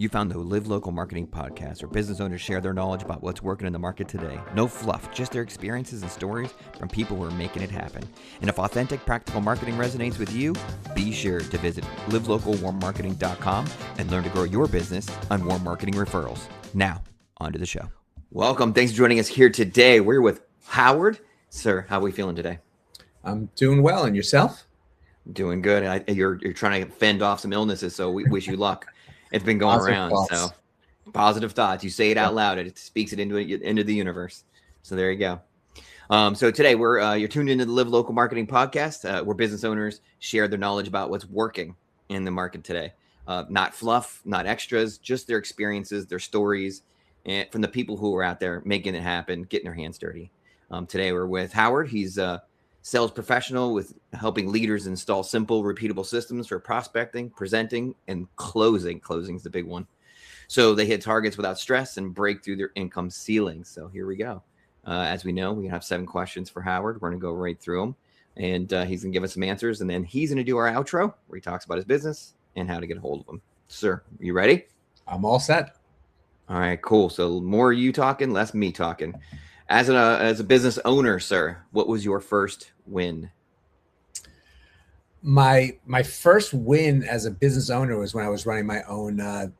You found the Live Local Marketing Podcast, where business owners share their knowledge about what's working in the market today. No fluff, just their experiences and stories from people who are making it happen. And if authentic, practical marketing resonates with you, be sure to visit livelocalwarmmarketing.com and learn to grow your business on warm marketing referrals. Now, on to the show. Welcome. Thanks for joining us here today. We're with Howard. Sir, how are we feeling today? I'm doing well. And yourself? Doing good. You're trying to fend off some illnesses, so we wish you luck. It's been going around. Thoughts. So positive thoughts. You say it out loud. It speaks it into the universe. So there you go. So today you're tuned into the Live Local Marketing Podcast, where business owners share their knowledge about what's working in the market today. Not fluff, not extras, just their experiences, their stories, and from the people who are out there making it happen, getting their hands dirty. Today we're with Howard. He's a sales professional with helping leaders install simple, repeatable systems for prospecting, presenting, and closing. Closing is the big one. So they hit targets without stress and break through their income ceilings. So here we go. As we know, we have 7 questions for Howard. We're going to go right through them, and he's going to give us some answers, and then he's going to do our outro where he talks about his business and how to get a hold of him. Sir, you ready? I'm all set. All right, cool. So more you talking, less me talking. As a business owner, sir, what was your first win? My first win as a business owner was when I was running my own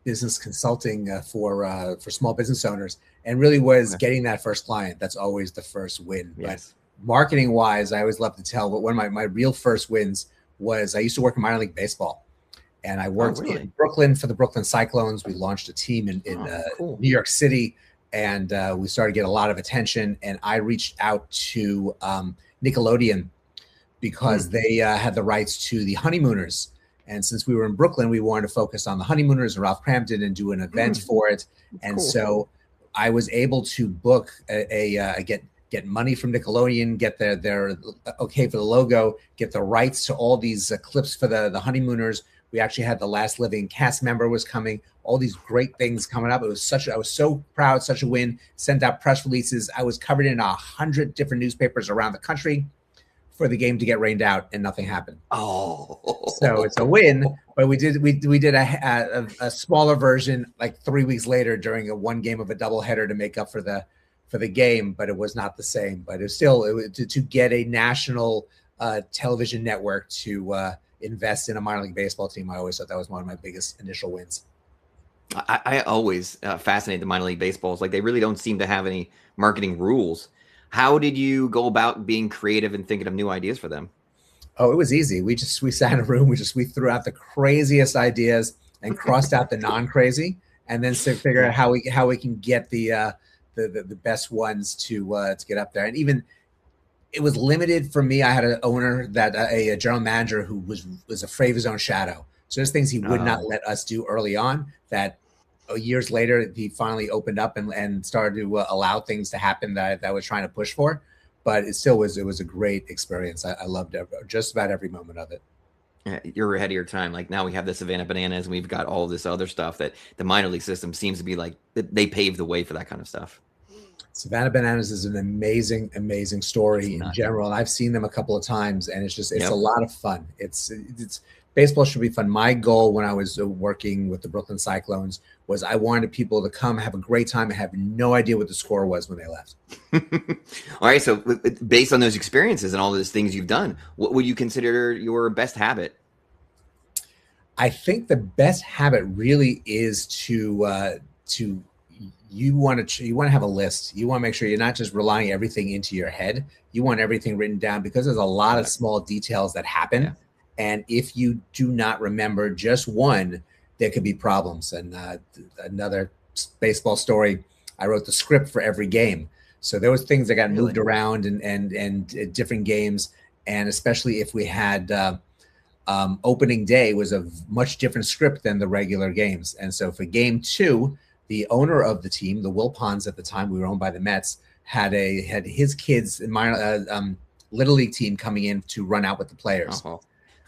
business consulting for small business owners, and really was getting that first client. That's always the first win. Yes. But marketing wise, I always love to tell. But one of my real first wins was I used to work in minor league baseball, and I worked in Brooklyn for the Brooklyn Cyclones. We launched a team in cool. New York City. And we started to get a lot of attention. And I reached out to Nickelodeon because they had the rights to the Honeymooners. And since we were in Brooklyn, we wanted to focus on the Honeymooners and Ralph Cramton and do an event for it. And cool. So I was able to book get money from Nickelodeon, get their okay for the logo, get the rights to all these clips for the Honeymooners. We actually had the last living cast member was coming, all these great things coming up. I was so proud, such a win, sent out press releases. I was covered in 100 different newspapers around the country for the game to get rained out, and nothing happened. Oh, so it's a win, but we did a smaller version like 3 weeks later during one game of a doubleheader to make up for the game, but it was not the same. But it's still to get a national television network to invest in a minor league baseball team. I always thought that was one of my biggest initial wins. I always fascinate the minor league baseballs. Like, they really don't seem to have any marketing rules. How did you go about being creative and thinking of new ideas for them? Oh, it was easy. We sat in a room. We threw out the craziest ideas and crossed out the non-crazy, and then figure out how we can get the best ones to get up there. And even it was limited for me. I had an owner that a general manager who was afraid of his own shadow. So there's things he would not let us do early on that years later, he finally opened up and started to allow things to happen that I was trying to push for. But it was a great experience. I loved just about every moment of it. Yeah, you're ahead of your time. Like, now we have the Savannah Bananas and we've got all this other stuff that the minor league system seems to be like, they paved the way for that kind of stuff. Savannah Bananas is an amazing story in general. And I've seen them a couple of times, and it's a lot of fun. It's baseball should be fun. My goal when I was working with the Brooklyn Cyclones was I wanted people to come have a great time and have no idea what the score was when they left. All right. So based on those experiences and all those things you've done, what would you consider your best habit? I think the best habit really is to you want to have a list. You want to make sure you're not just relying everything into your head. You want everything written down, because there's a lot of small details that happen. Yeah. And if you do not remember just one, there could be problems. And another baseball story, I wrote the script for every game. So there was things that got moved around and different games. And especially if we had opening day was a much different script than the regular games. And so for game 2, the owner of the team, the Wolpoffs at the time, we were owned by the Mets, had his kids in my little league team coming in to run out with the players. Oh,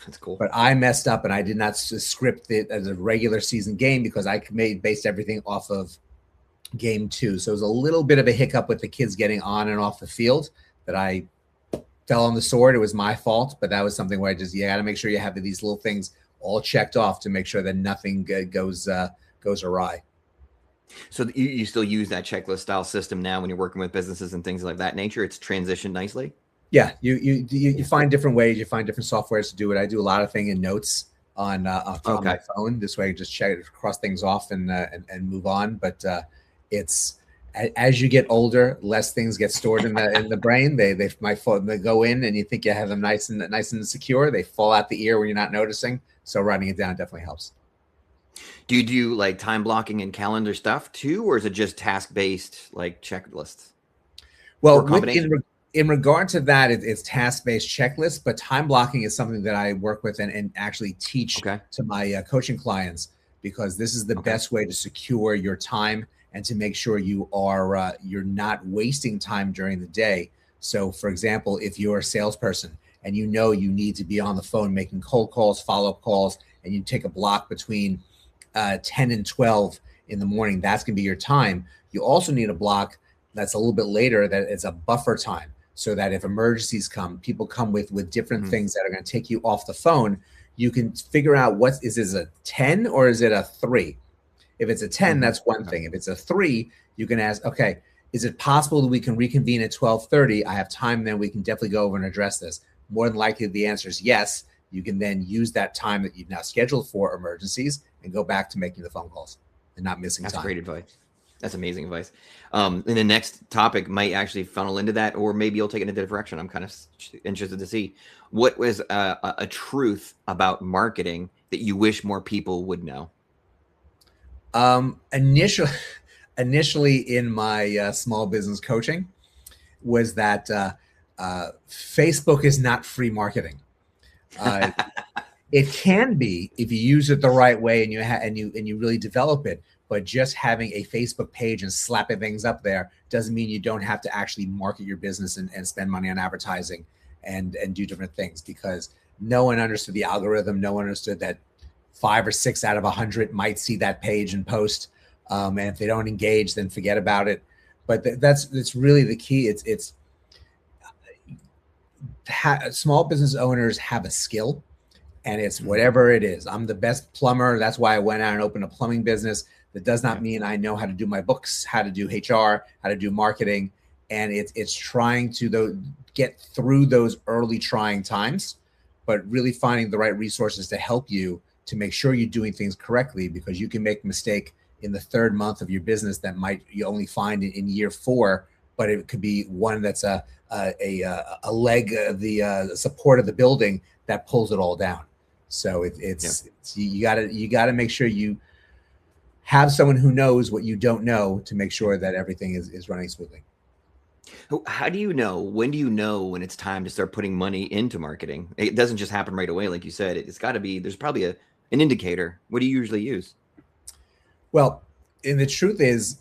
that's cool. But I messed up and I did not script it as a regular season game because I based everything off of game 2. So it was a little bit of a hiccup with the kids getting on and off the field that I fell on the sword. It was my fault, but that was something where you got to make sure you have these little things all checked off to make sure that nothing goes goes awry. So you still use that checklist style system now when you're working with businesses and things like that nature? It's transitioned nicely. Yeah, you find different ways. You find different softwares to do it. I do a lot of things in notes on my phone. This way, I just check it, cross things off, and move on. But it's as you get older, less things get stored in the brain. They go in, and you think you have them nice and secure. They fall out the ear when you're not noticing. So writing it down definitely helps. Do you do like time blocking and calendar stuff too, or is it just task based like checklists? Well, in regard to that, it's task-based checklists, but time blocking is something that I work with and actually teach to my coaching clients, because this is the best way to secure your time and to make sure you are you're not wasting time during the day. So, for example, if you're a salesperson and you know you need to be on the phone making cold calls, follow-up calls, and you take a block between 10 and 12 in the morning, that's going to be your time. You also need a block that's a little bit later, that it's a buffer time, so that if emergencies come, people come with different things that are going to take you off the phone. You can figure out is this a 10 or is it a 3? If it's a 10, that's one thing. If it's a 3, you can ask, okay, is it possible that we can reconvene at 12:30? I have time then, we can definitely go over and address this. More than likely, the answer is yes. You can then use that time that you've now scheduled for emergencies and go back to making the phone calls and not missing time. That's great advice. That's amazing advice. And the next topic might actually funnel into that, or maybe you'll take it in a different direction. I'm kind of interested to see what was a truth about marketing that you wish more people would know. Initially in my small business coaching was that Facebook is not free marketing. It can be if you use it the right way and you really develop it. But just having a Facebook page and slapping things up there doesn't mean you don't have to actually market your business and spend money on advertising and do different things, because no one understood the algorithm. No one understood that 5 or 6 out of 100 might see that page and post. And if they don't engage, then forget about it. But that's really the key. Small business owners have a skill, and it's whatever it is. I'm the best plumber. That's why I went out and opened a plumbing business. That does not mean I know how to do my books, how to do HR, how to do marketing. And it's trying to get through those early trying times, but really finding the right resources to help you to make sure you're doing things correctly, because you can make a mistake in the 3rd month of your business that you only find in year 4, but it could be one that's a leg of the support of the building that pulls it all down. So you got to make sure you have someone who knows what you don't know to make sure that everything is running smoothly. How do you know? When do you know when it's time to start putting money into marketing? It doesn't just happen right away, like you said. It's got to be. There's probably an indicator. What do you usually use? Well, and the truth is,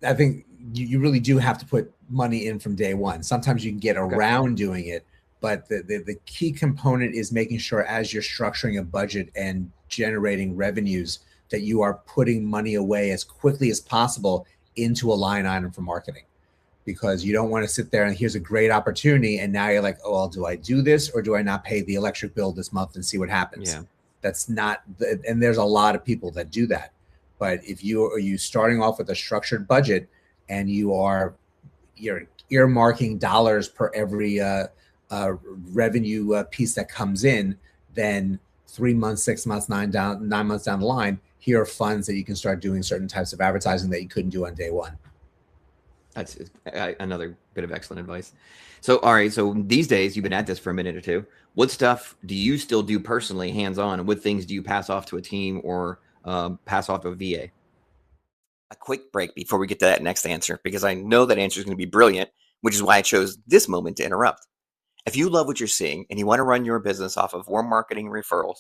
I think you really do have to put money in from day one. Sometimes you can get around doing it, but the key component is making sure, as you're structuring a budget and generating revenues, that you are putting money away as quickly as possible into a line item for marketing, because you don't want to sit there and here's a great opportunity and now you're like, oh, well, do I do this or do I not pay the electric bill this month and see what happens? Yeah. That's not, and there's a lot of people that do that. But if you starting off with a structured budget and you're earmarking dollars per every revenue piece that comes in, then 3 months, 6 months, 9 months down the line, here are funds that you can start doing certain types of advertising that you couldn't do on day one. That's another bit of excellent advice. So, all right. So these days you've been at this for a minute or two. What stuff do you still do personally, hands-on, and what things do you pass off to a team or pass off to a VA? A quick break before we get to that next answer, because I know that answer is going to be brilliant, which is why I chose this moment to interrupt. If you love what you're seeing and you want to run your business off of warm marketing referrals,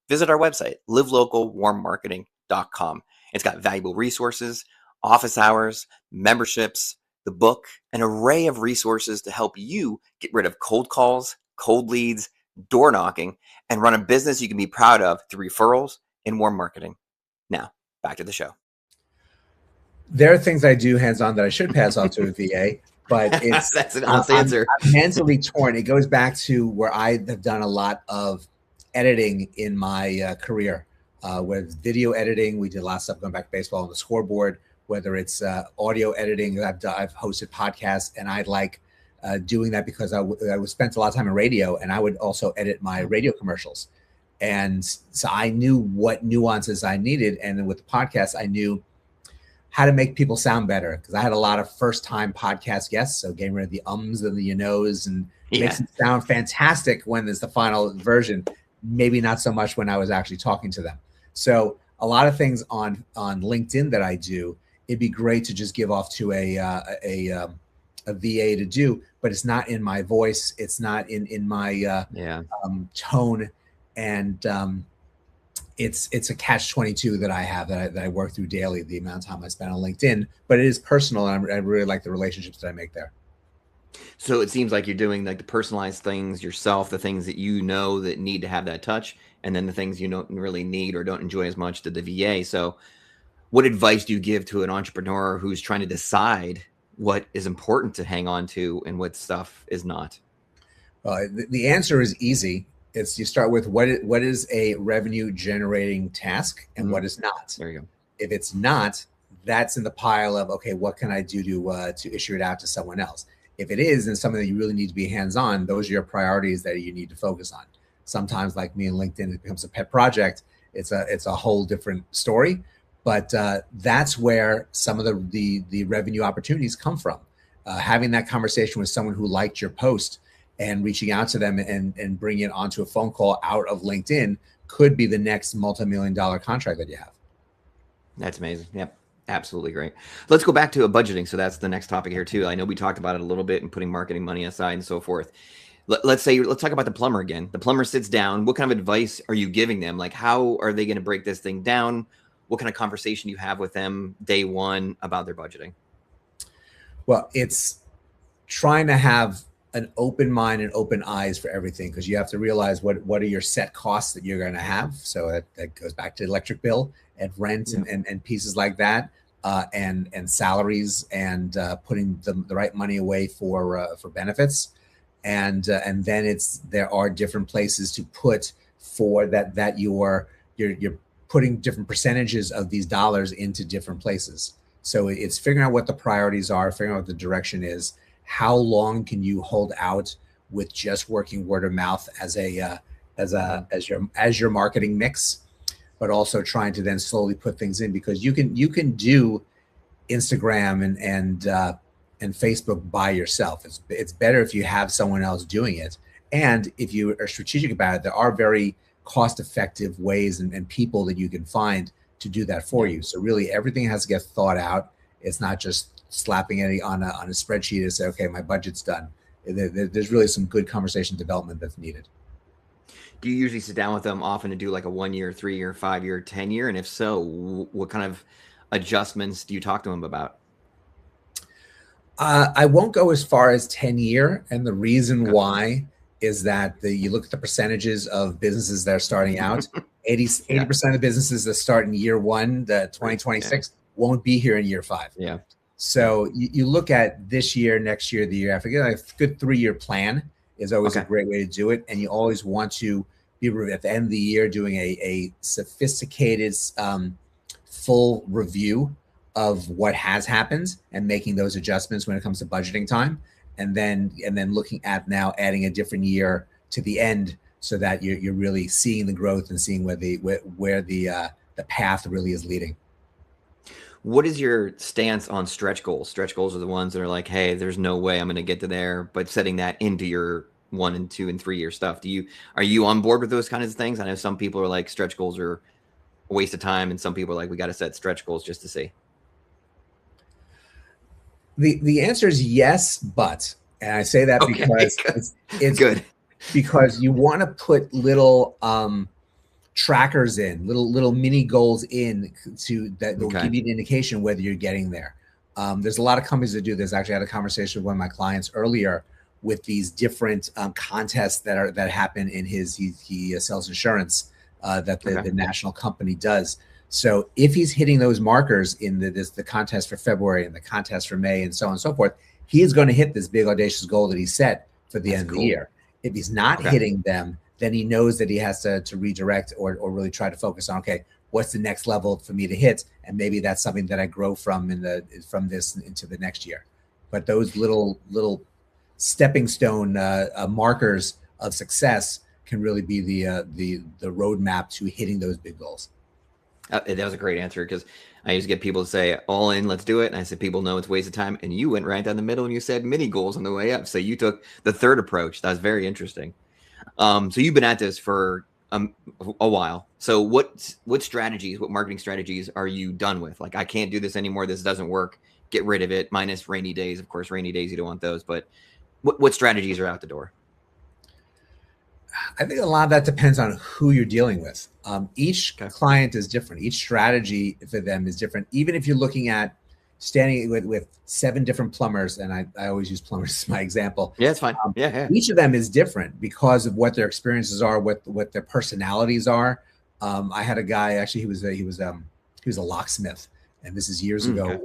visit our website, livelocalwarmmarketing.com. It's got valuable resources, office hours, memberships, the book, an array of resources to help you get rid of cold calls, cold leads, door knocking, and run a business you can be proud of through referrals and warm marketing. Now, back to the show. There are things I do hands-on that I should pass off to a VA, but that's an honest answer. I'm mentally torn. It goes back to where I have done a lot of editing in my career. whether it's video editing, we did a lot of stuff going back to baseball on the scoreboard, whether it's audio editing. I've hosted podcasts, and I like doing that because I would spend a lot of time in radio, and I would also edit my radio commercials. And so I knew what nuances I needed. And then with the podcast, I knew how to make people sound better, because I had a lot of first-time podcast guests. So getting rid of the ums and the you knows and makes it sound fantastic when there's the final version. Maybe not so much when I was actually talking to them. So a lot of things on LinkedIn that I do, it'd be great to just give off to a VA to do, but it's not in my voice. It's not in my tone. And it's a catch-22 that I have that I work through daily, the amount of time I spend on LinkedIn, but it is personal, and I really like the relationships that I make there. So it seems like you're doing like the personalized things yourself, the things that you know that need to have that touch, and then the things you don't really need or don't enjoy as much to the VA. So what advice do you give to an entrepreneur who's trying to decide what is important to hang on to and what stuff is not? The answer is easy. It's you start with what is a revenue generating task and what is not. There you go. If it's not, that's in the pile of, okay, what can I do to issue it out to someone else? If it is, then something that you really need to be hands-on, those are your priorities that you need to focus on. Sometimes, like me and LinkedIn, it becomes a pet project. It's a whole different story, but that's where some of the revenue opportunities come from. Having that conversation with someone who liked your post and reaching out to them and bringing it onto a phone call out of LinkedIn could be the next multi-million-dollar contract that you have. That's amazing. Yep. Absolutely great. Let's go back to budgeting. So that's the next topic here too. I know we talked about it a little bit and putting marketing money aside and so forth. Let's talk about the plumber again. The plumber sits down. What kind of advice are you giving them? Like, how are they going to break this thing down? What kind of conversation you have with them day one about their budgeting? Well, it's trying to have an open mind and open eyes for everything, because you have to realize what are your set costs that you're going to have. So that goes back to electric bill and rent and pieces like that, and salaries, and putting the right money away for benefits, and then there are different places to put for that you're putting different percentages of these dollars into different places. So it's figuring out what the priorities are, figuring out what the direction is. How long can you hold out with just working word of mouth as your marketing mix, but also trying to then slowly put things in, because you can do Instagram and Facebook by yourself. It's better if you have someone else doing it. And if you are strategic about it, there are very cost-effective ways and people that you can find to do that for you. So really everything has to get thought out. It's not just slapping it on a spreadsheet and say, okay, my budget's done. There's really some good conversation development that's needed. Do you usually sit down with them often to do like a 1 year, 3 year, 5 year, 10 year? And if so, what kind of adjustments do you talk to them about? I won't go as far as 10 year. And the reason why is that you look at the percentages of businesses that are starting out, 80% of businesses that start in year one, the 2026 won't be here in year 5. Yeah. So you look at this year, next year, the year after. A good 3-year plan is always a great way to do it. And you always want to be at the end of the year doing a sophisticated, full review of what has happened and making those adjustments when it comes to budgeting time. And then looking at now adding a different year to the end, so that you're really seeing the growth and seeing where the path really is leading. What is your stance on stretch goals? Stretch goals are the ones that are like, hey, there's no way I'm going to get to there, but setting that into your 1 and 2 and 3 year stuff. Are you on board with those kinds of things? I know some people are like, stretch goals are a waste of time, and some people are like, we got to set stretch goals just to see. The answer is yes, but, and I say that because it's good, because you want to put little trackers in, little mini goals in that will give you an indication whether you're getting there. There's a lot of companies that do this. Actually, I had a conversation with one of my clients earlier with these different contests that happen in he sells insurance that the national company does. So if he's hitting those markers in the contest for February and the contest for May and so on and so forth, he is going to hit this big audacious goal that he set for the end of the year. If he's not hitting them, then he knows that he has to redirect or really try to focus on, okay, what's the next level for me to hit? And maybe that's something that I grow from from this into the next year. But those little stepping stone markers of success can really be the roadmap to hitting those big goals. That was a great answer, because I used to get people to say, all in, let's do it. And I said, people know it's a waste of time. And you went right down the middle and you said mini goals on the way up. So you took the third approach. That was very interesting. So you've been at this for a while. So what strategies, what marketing strategies are you done with? Like, I can't do this anymore. This doesn't work. Get rid of it. Minus rainy days. Of course, rainy days, you don't want those. But what strategies are out the door? I think a lot of that depends on who you're dealing with. Each client is different. Each strategy for them is different. Even if you're looking at standing with 7 different plumbers, and I always use plumbers as my example. Yeah, it's fine. Yeah. Each of them is different because of what their experiences are, what their personalities are. I had a guy, actually, he was a locksmith, and this is years ago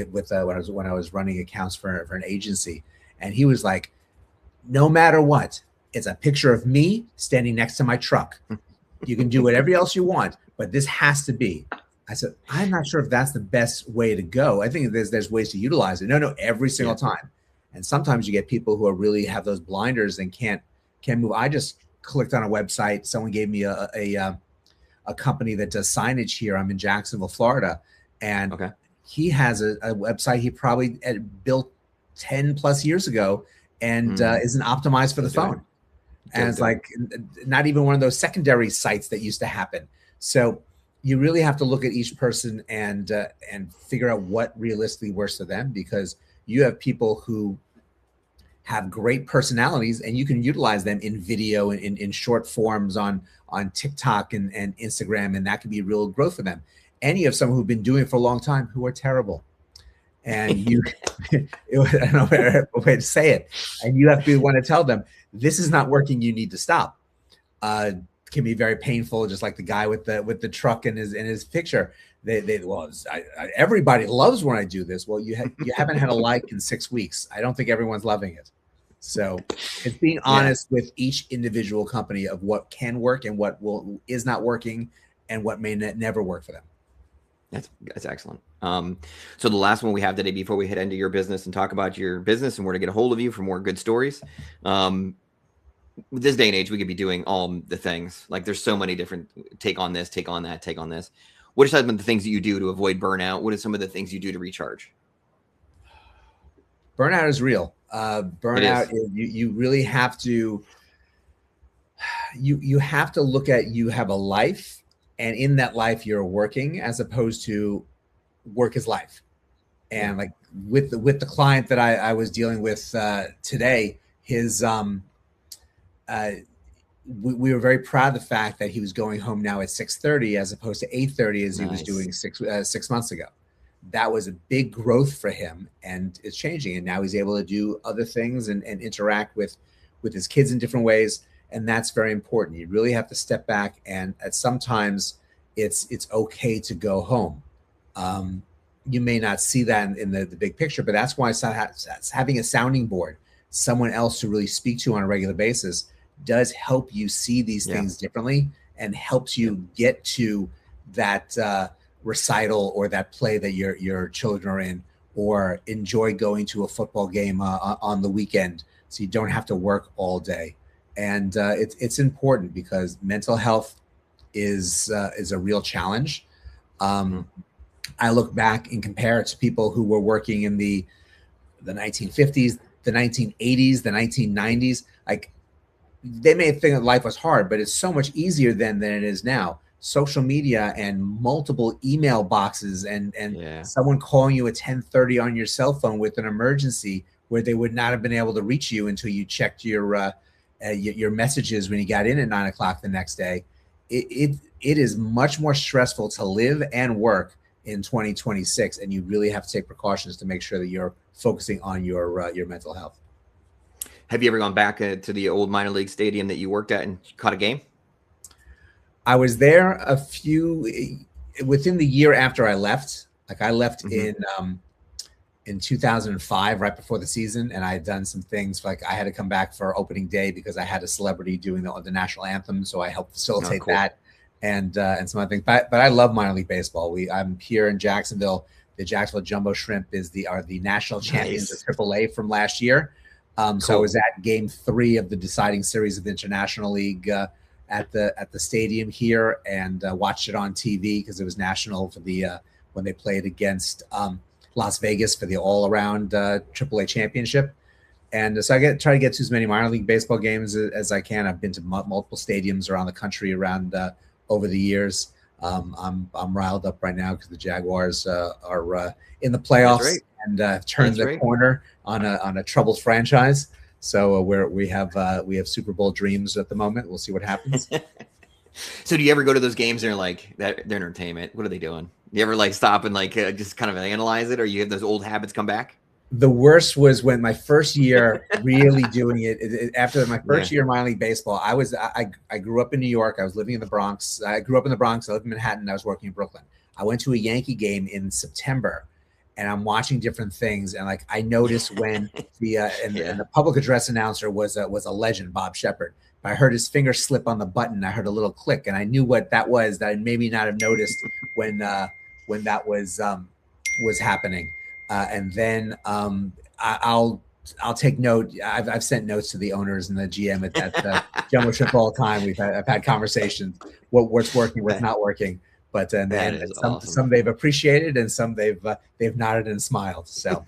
when I was running accounts for an agency, and he was like, no matter what, it's a picture of me standing next to my truck. You can do whatever else you want, but this has to be. I said, I'm not sure if that's the best way to go. I think there's ways to utilize it. No, every single time. And sometimes you get people who are really have those blinders and can't move. I just clicked on a website. Someone gave me a company that does signage here. I'm in Jacksonville, Florida. And he has a website he probably built 10 plus years ago and isn't optimized for the phone. And it's like not even one of those secondary sites that used to happen. So you really have to look at each person and figure out what realistically works for them, because you have people who have great personalities and you can utilize them in video and in short forms on TikTok and Instagram, and that can be real growth for them. And you have someone who've been doing it for a long time who are terrible. And I don't know a way to say it. And you have to be the one to tell them, this is not working. You need to stop. Can be very painful, just like the guy with the truck in his picture. Everybody loves when I do this. Well, you haven't had a like in 6 weeks. I don't think everyone's loving it. So it's being honest with each individual company of what can work and what is not working and what may never work for them. That's excellent. So the last one we have today before we head into your business and talk about your business and where to get a hold of you for more good stories. With this day and age, we could be doing all the things. Like, there's so many different take on this, take on that, take on this. What are some of the things that you do to avoid burnout? What are some of the things you do to recharge? Burnout is real. Burnout is, you really have to, you have to look at, you have a life, and in that life you're working, as opposed to work is life. And like with the client that I was dealing with today, his we were very proud of the fact that he was going home now at 6:30 as opposed to 8:30 as he was doing 6 months ago. That was a big growth for him, and it's changing. And now he's able to do other things and interact with his kids in different ways. And that's very important. You really have to step back, and at sometimes it's okay to go home. You may not see that in the big picture, but that's why having a sounding board, someone else to really speak to on a regular basis, does help you see these things differently and helps you get to that recital or that play that your children are in, or enjoy going to a football game on the weekend, so you don't have to work all day. And it's important, because mental health is a real challenge. I look back and compare it to people who were working in the 1950s, the 1980s, the 1990s. Like, they may think that life was hard, but it's so much easier than it is now. Social media and multiple email boxes and someone calling you at 10:30 on your cell phone with an emergency, where they would not have been able to reach you until you checked your messages when you got in at 9 o'clock the next day. It is much more stressful to live and work in 2026, and you really have to take precautions to make sure that you're focusing on your mental health. Have you ever gone back to the old minor league stadium that you worked at and caught a game? I was there within the year after I left. Like, I left in in 2005, right before the season, and I had done some things like I had to come back for opening day because I had a celebrity doing the national anthem, so I helped facilitate that and some other things. But I love minor league baseball. I'm here in Jacksonville. The Jacksonville Jumbo Shrimp are the national champions of AAA from last year. So I was at Game 3 of the deciding series of the International League at the stadium here, and watched it on TV because it was national for the when they played against Las Vegas for the all-around AAA championship. And so I try to get to as many minor league baseball games as I can. I've been to multiple stadiums around the country over the years. I'm riled up right now because the Jaguars are in the playoffs and turned the corner on a troubled franchise. So we have Super Bowl dreams at the moment. We'll see what happens. So do you ever go to those games and you're like, they're entertainment? What are they doing? You ever like stop and like just kind of analyze it, or you have those old habits come back? The worst was when my first year really doing it. After my first year in minor league baseball, I grew up in New York. I was living in the Bronx. I grew up in the Bronx. I lived in Manhattan. I was working in Brooklyn. I went to a Yankee game in September, and I'm watching different things. And like I noticed when the public address announcer was a legend, Bob Shepard. I heard his finger slip on the button. I heard a little click, and I knew what that was. That I maybe not have noticed when that was happening. And then I'll take note. I've sent notes to the owners and the GM at Jumbo Shrimp all the time. I've had conversations. What's working, what's not working. But some they've appreciated, and some they've nodded and smiled. So.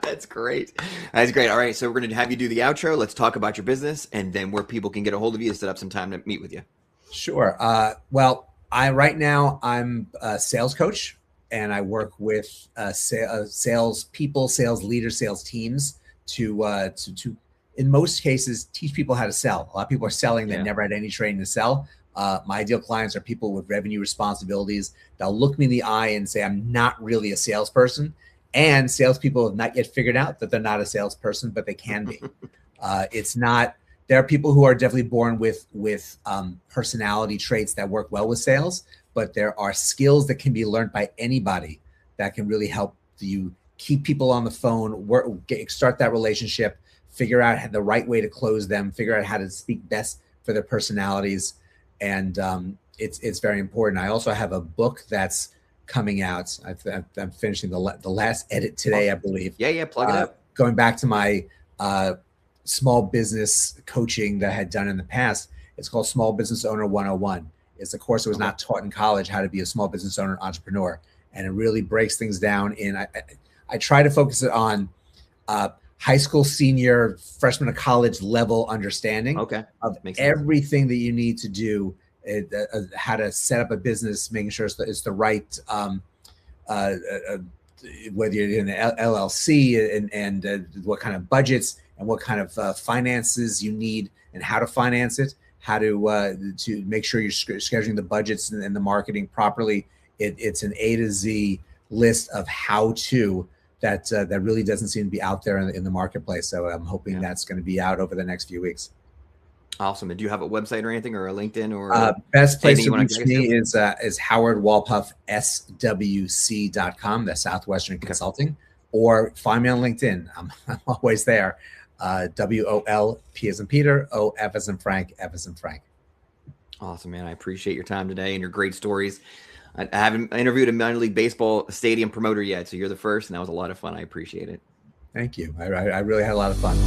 That's great. That's great. All right. So we're going to have you do the outro. Let's talk about your business and then where people can get a hold of you to set up some time to meet with you. Sure. Well, right now I'm a sales coach, and I work with sales people, sales leaders, sales teams to in most cases teach people how to sell. A lot of people are selling. They never had any training to sell. My ideal clients are people with revenue responsibilities. They'll look me in the eye and say, I'm not really a salesperson. And salespeople have not yet figured out that they're not a salesperson, but they can be. There are people who are definitely born with personality traits that work well with sales, but there are skills that can be learned by anybody that can really help you keep people on the phone, start that relationship, figure out the right way to close them, figure out how to speak best for their personalities. And it's very important. I also have a book that's coming out. I'm finishing the last edit today, I believe. Yeah, plug it up. Going back to my small business coaching that I had done in the past. It's called Small Business Owner 101. It's a course that was not taught in college, how to be a small business owner, entrepreneur. And it really breaks things down. I try to focus it on high school, senior, freshman of college level understanding of everything that you need to do, how to set up a business, making sure it's the right, whether you're in an LLC and what kind of budgets and what kind of finances you need and how to finance it, how to make sure you're scheduling the budgets and the marketing properly. It's an A to Z list of how to that really doesn't seem to be out there in the marketplace. So I'm hoping that's going to be out over the next few weeks. Awesome. And do you have a website or anything, or a LinkedIn, or best place to reach me is Howard Wolpoff SWC.com. That's Southwestern Consulting, or find me on LinkedIn. I'm always there. WOLP as in Peter, OF as in Frank, F as in Frank. Awesome, man. I appreciate your time today and your great stories. I haven't interviewed a minor league baseball stadium promoter yet, so you're the first, and that was a lot of fun. I appreciate it. Thank you. I really had a lot of fun.